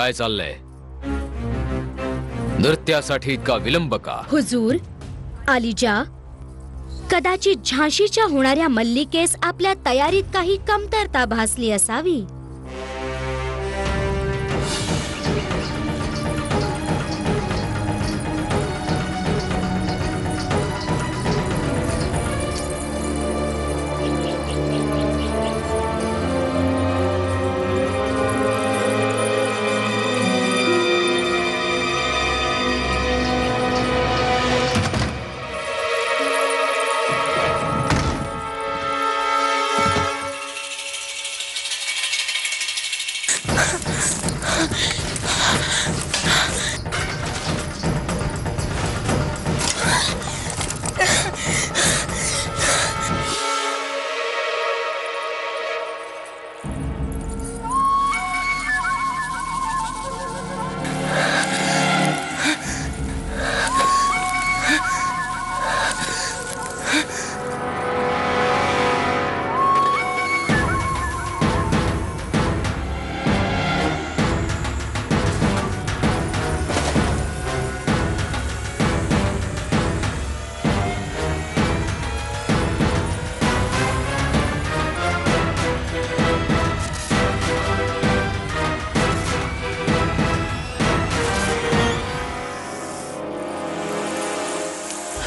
काय चाललंय? नृत्यासाठी इतका विलंब का? हुजूर, आलिजा, कदाचित झाशीच्या होणाऱ्या मल्लिकेस आपल्या तयारीत काही कमतरता भासली असावी.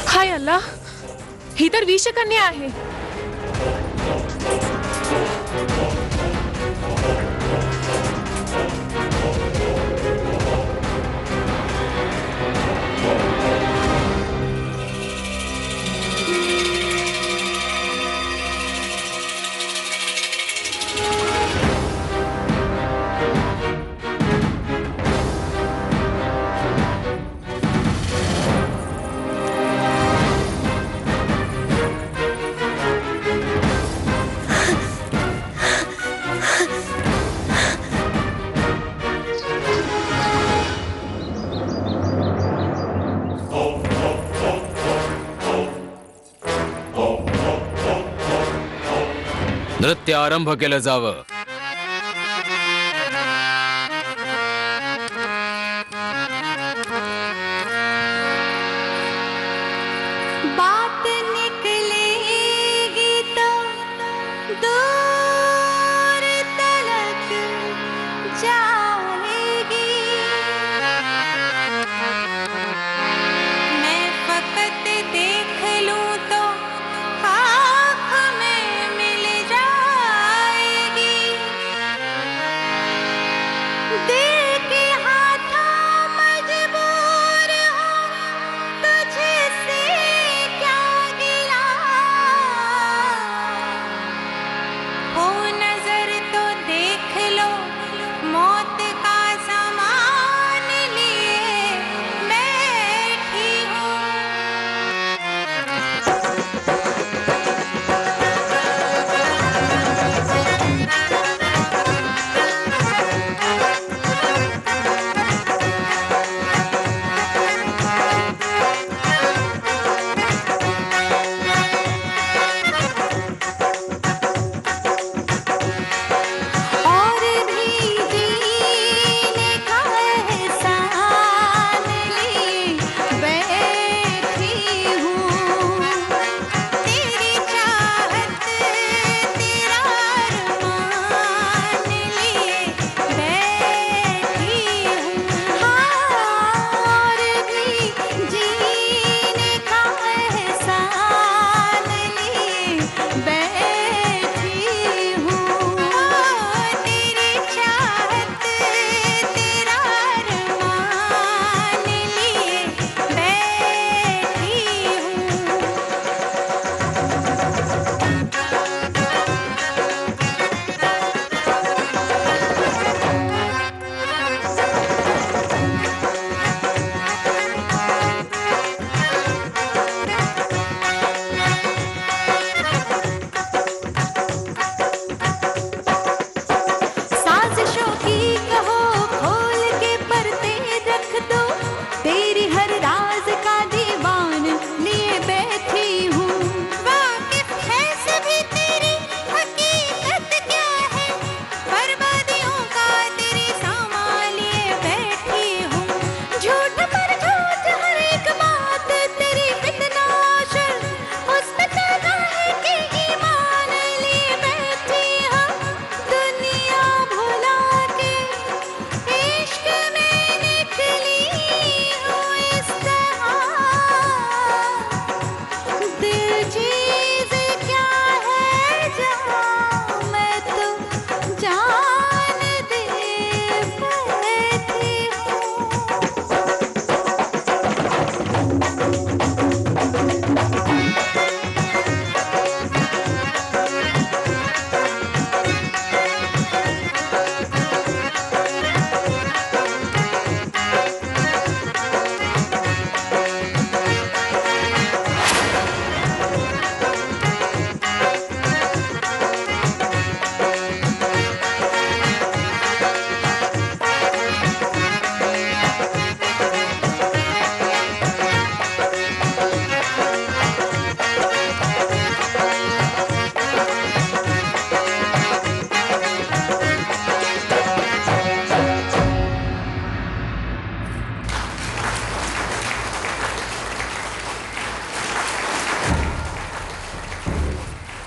हाय अल्लाह, ही तर विषकन्या आहे. नृत्य आरंभ केलं जावं. बात निकलेगी तो दूर तलक जाएगी. मैं फकत देख लूं तो आँख में मिल जाएगी.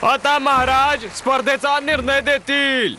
आता महाराज स्पर्धेचा निर्णय देतील.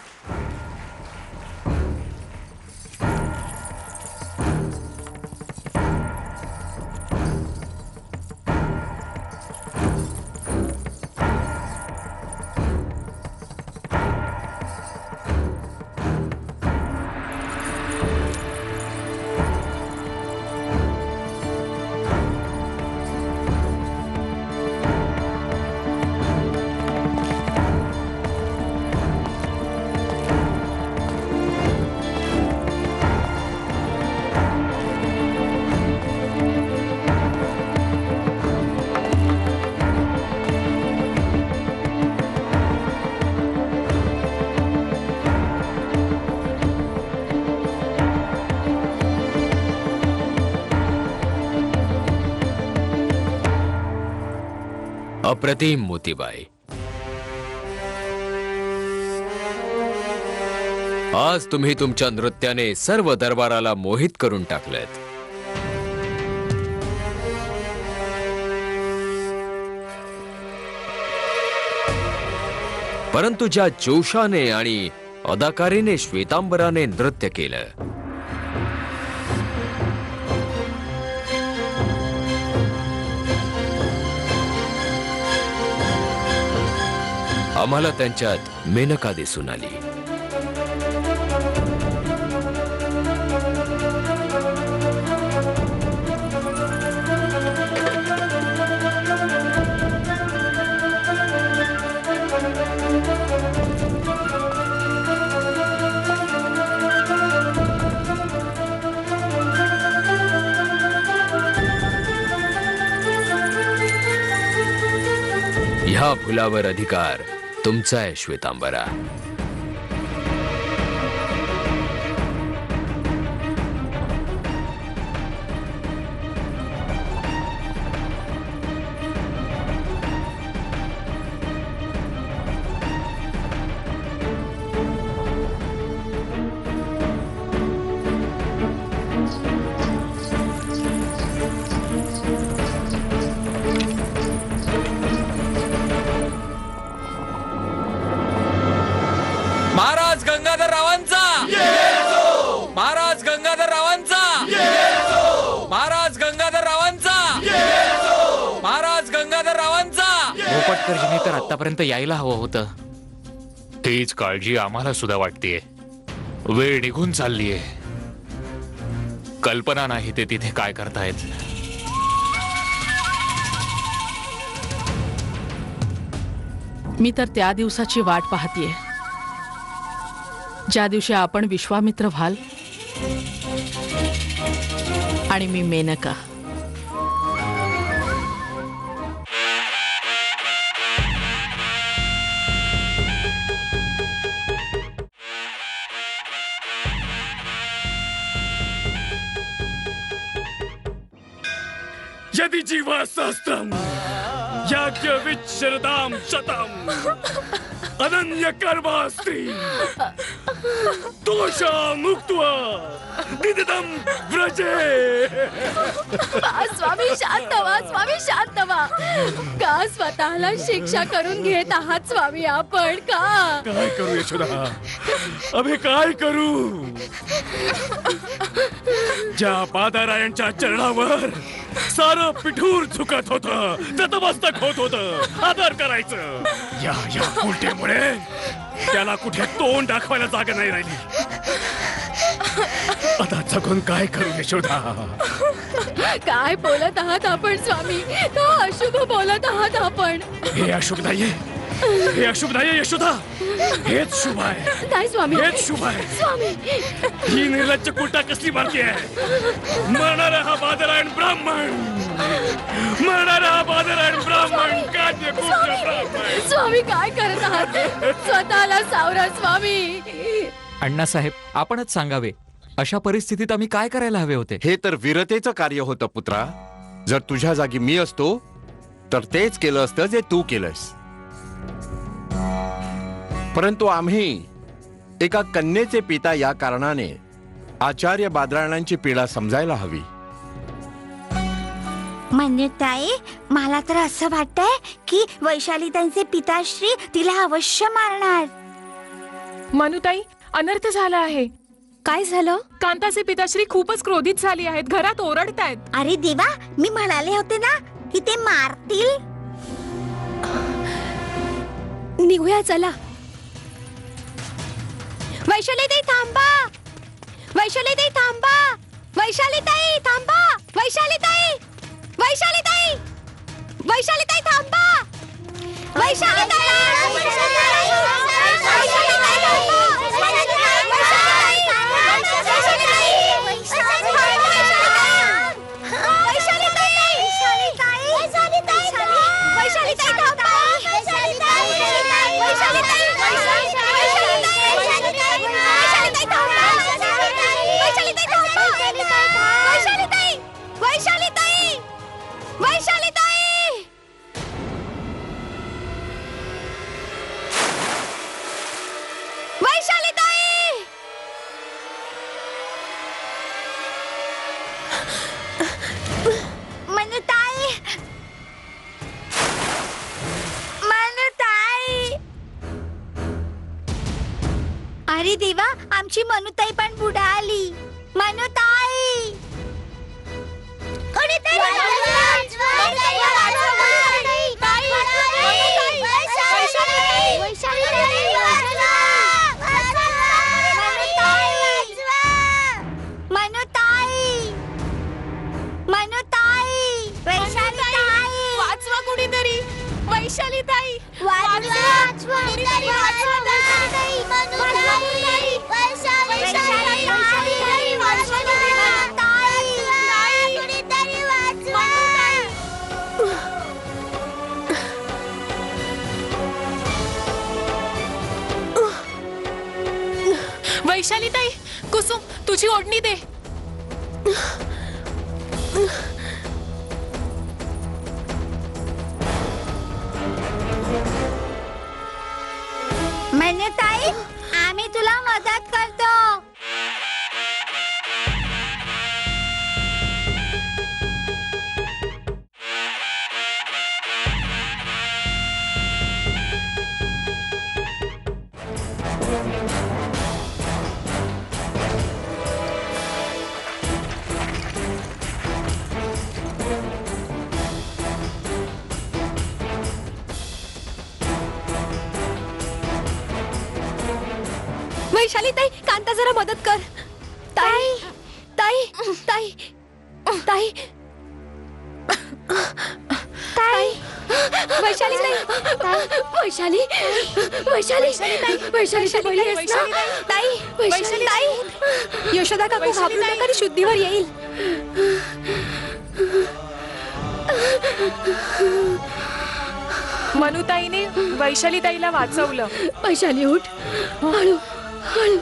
अप्रतिम मोतीबाई, आज तुम्ही तुमच्या नृत्याने सर्व दरबाराला मोहित करून टाकलेत. परंतु ज्या जोशाने आणि अदाकारीने श्वेतांबराने नृत्य केलं, आम्हाला त्यांच्यात मेनका दिसून आली. ह्या फुलावर अधिकार तुमचा आहे श्वेतांबरा. महाराज गंगाधर रावांचा, महाराज गंगाधर रावांचा, महाराज गंगाधर रावांचा, महाराज गंगाधर रावांचा. पोपटकर्जींनी तर आतापर्यंत यायला हवं होतं. तीच काळजी आम्हाला सुद्धा वाटतेय. वेळ निघून चाललीये. कल्पना नाही ते तिथे काय करतायत. मी तर त्या दिवसाची वाट पाहतीये ज्या दिवशी आपण विश्वामित्र व्हाल आणि मी मेनका. यदि जीवा सहस्त्रम याज्ञविच्छरदाम शतम अनन्य कर्मास्त्री दोषा मुक्त्वा दिदतम व्रजे. स्वामी शांत व्हा, स्वामी शांत व्हा. का स्वतःला शिक्षा करून घेत आहात स्वामी आपण? का काय करू यशोदा, अभे काय करू? ज्या पादारायणच्या चरणावर सारं पिठूर झुकत होतं, नतमस्तक होत होतं, आदर करायचं. या उलटेमुळे त्याला कुठे तोंड दाखवायला जागा नाही राहिली. आता जगून काय करू यशोदा? काय बोलत आहात आपण स्वामी? का अशुभ बोलत आहात आपण? हे अशुभ नाहीये, हे अशुभ नाहीये यशोदा, हेच शुभ आहे. नाही स्वामी, हेच शुभ आहे. स्वामी ही निर्लज्ज कुलटा कसली मारती आहे? मरणारा हा बादरायण ब्राह्मण, मरणारा हा बादरायण ब्राह्मण, कान्यकुब्ज ब्राह्मण. स्वामी काय करत आहात? स्वतःला सावरा स्वामी. अण्णासाहेब, आपणच सांगावे, अशा परिस्थितीत आम्ही काय करायला हवे होते? हे तर वीरतेचं कार्य होतं पुत्रा. जर तुझ्या जागी मी असतो तर तेच केलं असतं जे तू केलंस. परंतु आम्ही एका कन्येचे पिता या कारणाने आचार्य बादरायणांची पीडा समजायला हवी. मन्यताई, मला तर असं वाटतंय की वैशाली त्यांचे पिताश्री तिला अवश्य मारणार. मनुताई, अनर्थ झाला आहे. काय झालं? कांताचे पिताश्री खूपच क्रोधित झाली आहेत. घरात ओरडतायत. अरे देवा, मी म्हणाले होते ना की ते मारतील. निघूया चला. वैशालीताई थांबा. वैशालीताई थांबा. वैशालीताई थांबा. वैशालीताई. वैशालीताई. वैशालीताई थांबा. वैशालीताई. अरे देवा, आमची मनुताई पण बुडाली. मनुताई, कोणीतरी वाचवा कुणीतरी. वैशालीताई, वैशालीताई, कुसुम, तुझी ओढणी दे. मन्यताई, आम्ही तुला मदत करतो. वैशालीताई, कांता जरा मदत कर. ताई ताई ताई ताई ताई. वैशालीताई. वैशाली. वैशाली. वैशालीची बळी आहेस ना? ताई. वैशाली. यशोदा काकू घाबरू नका, शुद्धीवर येईल. मनुताईने वैशालीताईला वाचवलं. वैशाली उठ. हळू हळू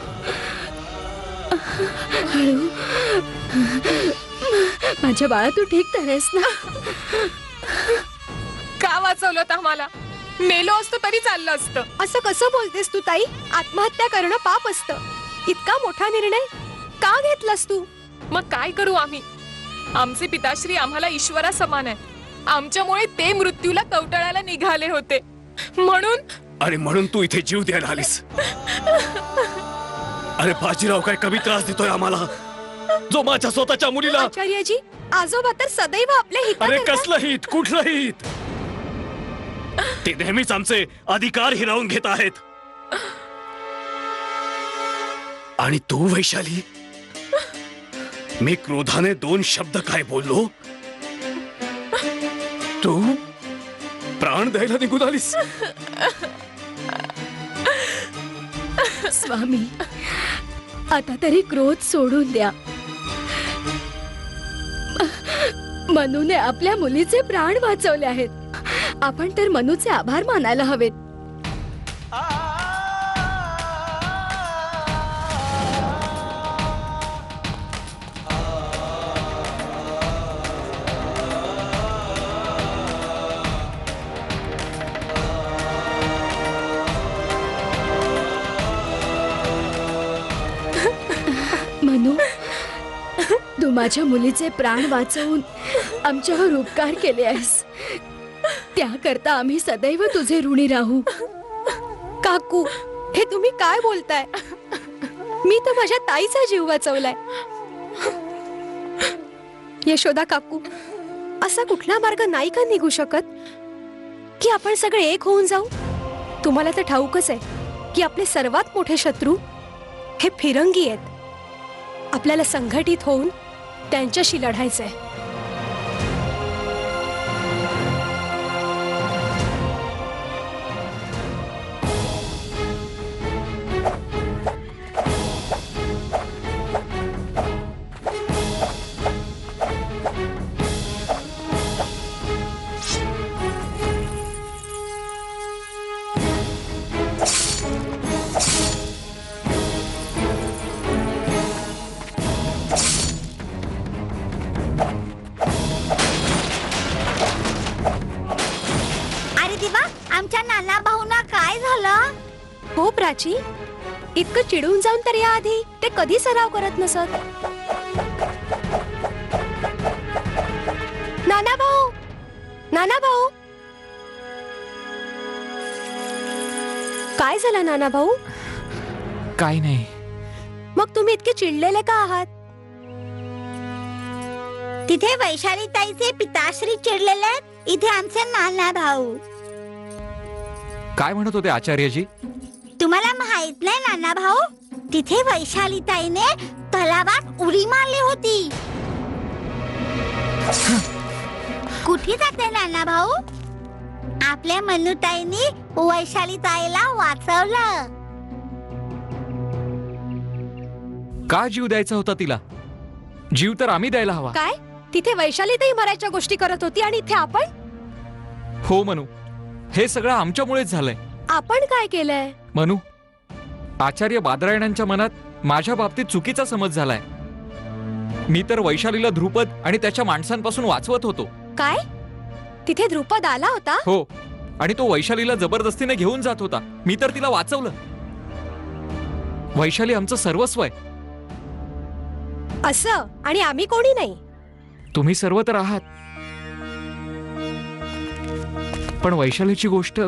हळू. माझ्या बाळा, तू ठीक तर आहेस ना? का वाचवलं आम्हाला? मेलो असतो तरी चाललं असतं. असं कसं बोलतेस तू ताई? आत्महत्या करणं पाप असतं. इतका मोठा निर्णय का घेतलास तू? मग काय करू आम्ही? आमचे पिताश्री आम्हाला ईश्वरा समान आहे. आमच्यामुळे ते मृत्यूला कवटाळायला निघाले होते. म्हणून तू इथे जीव द्यायला आलीस. अरे बाजीराव काय कमी त्रास देतोय आम्हाला, जो माझ्या स्वतःच्या मुलीला. आचार्यजी, आजोबा तर सदैव आपल्या हिताचे अरे असतात. कसलं हित, कुठलं हित? ते नेहमीच आमचे अधिकार हिरावून घेत आहेत. आणि तू वैशाली, मी क्रोधाने 2 शब्द काय बोललो, तू प्राण द्यायला निघून आलीस. स्वामी, आता तरी क्रोध सोडून द्या. मनूने आपल्या मुलीचे प्राण वाचवले आहेत. आपण तर मनूचे आभार मानायला हवेत. मनू, माझ्या मुलीचे प्राण वाचवून आमच्यावर उपकार केले आहेस, त्याकरता आम्ही सदैव तुझे ऋणी राहू. काकू, हे तुम्ही काय बोलताय? मी तर माझ्या ताईचा जीव वाचवलाय. यशोदा काकू, असा कुठला मार्ग नाही का निघू शकत की आपण सगळे एक होऊन जाऊ? तुम्हाला तर ठाऊकच आहे की आपले सर्वात मोठे शत्रू हे फिरंगी आहेत. आपल्याला संघटित होऊन त्यांच्याशी लढायचंय. अरे देवा, आमच्या नाना भाऊना काय झालं? हो प्राची, इतकं चिडून जाऊन तर याआधी ते कधी सराव करत नसत. नाना भाऊ, नाना भाऊ, काय झालं नाना भाऊ? काय नाही. मग तुम्ही इतके चिडलेले का आहात? तिथे वैशाली ताईचे पिताश्री चिडलेले आहेत, इथे आमचे नाना भाऊ. काय म्हणत होते आचार्यजी? तुम्हाला माहित नाही नाना भाऊ, तिथे वैशाली ताईने तलावात उडी मारली होती. कुठे जाते नाना भाऊ? आपल्या मनुताईने वैशाली ताईला वाचवलं. का जीव द्यायचा होता तिला? जीव तर आम्ही द्यायला हवा. काय? तिथे वैशालीताई मरायच्या गोष्टी करत होती आणि इथे आपण? हो मनू, हे सगळं आमच्यामुळेच झालंय. आपण काय केलंय? मनू, आचार्य बादरायणांच्या मनात माझ्या बाबतीत चुकीचा समज झालाय. मी तर वैशालीला ध्रुपद आणि त्याच्या माणसांपासून वाचवत होतो. काय? तिथे ध्रुपद आला होता? हो, आणि तो वैशालीला जबरदस्तीने घेऊन जात होता. मी तर तिला वाचवलं. वैशाली आमचं सर्वस्व आहे. असं? आणि आम्ही कोणी नाही? तुम्ही सर्व तर आहात, पण वैशालीची गोष्ट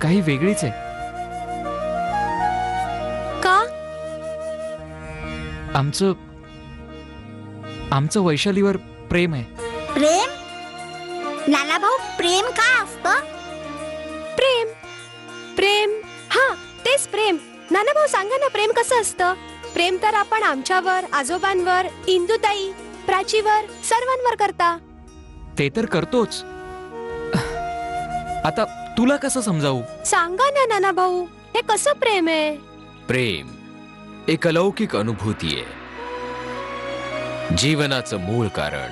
काही वेगळीच आहे. का? आमचं वैशालीवर प्रेम आहे. प्रेम? नाना भाऊ, प्रेम काय असतं? प्रेम, प्रेम, हा तेच प्रेम. नाना भाऊ सांगा ना, प्रेम कसं असतं? प्रेम तर आपण आमच्यावर, आजोबांवर, इंदुताई, प्राचीवर, सर्वांवर करता. ते तर करतोच. आता तुला कसं समजावू? सांगा ना नाना भाऊ, हे कसं प्रेम आहे? प्रेम एक अलौकिक अनुभूती आहे. जीवनाचं मूळ कारण